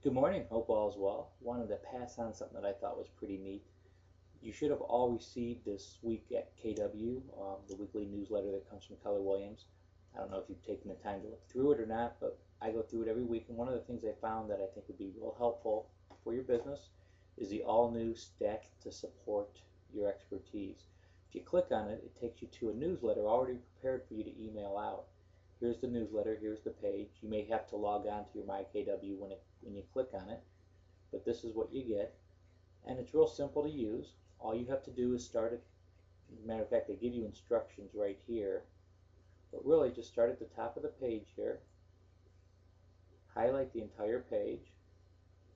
Good morning. Hope all is well. Wanted to pass on something that I thought was pretty neat. You should have all received this week at KW, the weekly newsletter that comes from Keller Williams. I don't know if you've taken the time to look through it or not, but I go through it every week. And one of the things I found that I think would be real helpful for your business is the all new stack to support your expertise. If you click on it, it takes you to a newsletter already prepared for you to email out. Here's the newsletter, here's the page. You may have to log on to your MyKW when you click on it, but this is what you get. And it's real simple to use. All you have to do is start it. As a matter of fact, they give you instructions right here, but really just start at the top of the page here, highlight the entire page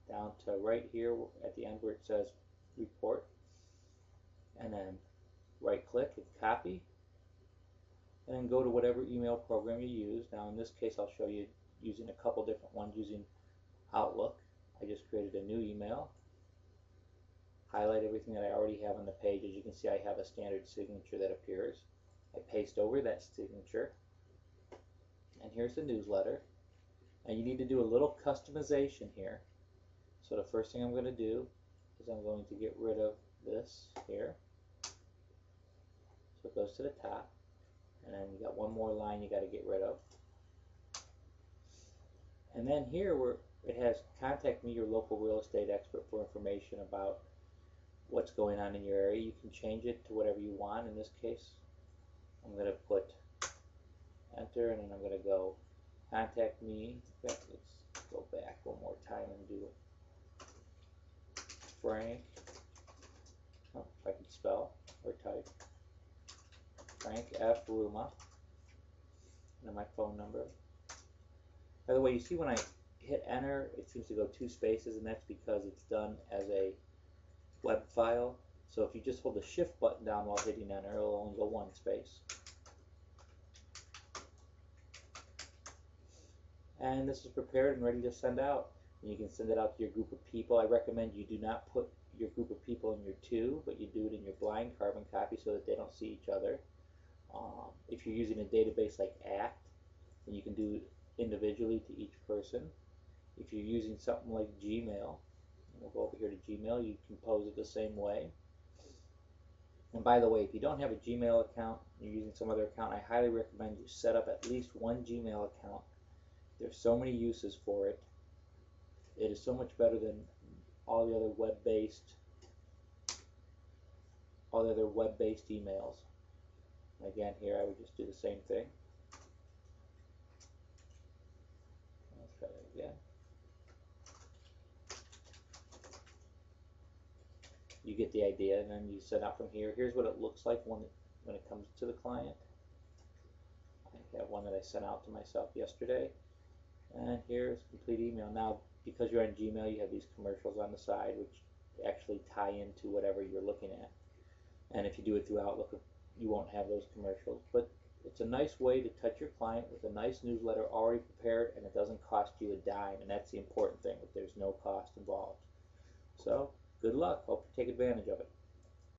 down to right here at the end where it says report, and then right click and copy, and then go to whatever email program you use. Now in this case I'll show you using a couple different ones using Outlook. I just created a new email, highlight everything that I already have on the page. As you can see, I have a standard signature that appears. I paste over that signature, and here's the newsletter. And you need to do a little customization here. So the first thing I'm going to do is I'm going to get rid of this here. So it goes to the top, and then you got one more line you got to get rid of. And then here where it has contact me, your local real estate expert, for information about what's going on in your area. You can change it to whatever you want. In this case, I'm going to put enter, and then I'm going to go contact me. In fact, let's go back one more time and do it. Frank, oh, if I can spell or type, Frank F. Ruma, and then my phone number. By the way, you see when I hit enter, it seems to go 2 spaces, and that's because it's done as a web file. So if you just hold the shift button down while hitting enter, it'll only go 1 space. And this is prepared and ready to send out. And you can send it out to your group of people. I recommend you do not put your group of people in your two, but you do it in your blind carbon copy so that they don't see each other. If you're using a database like ACT, then you can do it individually to each person. If you're using something like Gmail, we'll go over here to Gmail, you can pose it the same way. And by the way, if you don't have a Gmail account, you're using some other account, I highly recommend you set up at least one Gmail account. There's so many uses for it. It is so much better than all the other web-based emails. Again, here I would just do the same thing. Let's try that again. You get the idea, and then you send out from here. Here's what it looks like when it comes to the client. I have one that I sent out to myself yesterday, and here's complete email. Now, because you're on Gmail, you have these commercials on the side which actually tie into whatever you're looking at. And if you do it through Outlook, you won't have those commercials. But it's a nice way to touch your client with a nice newsletter already prepared, and it doesn't cost you a dime. And that's the important thing, that there's no cost involved. So good luck. Hope you take advantage of it.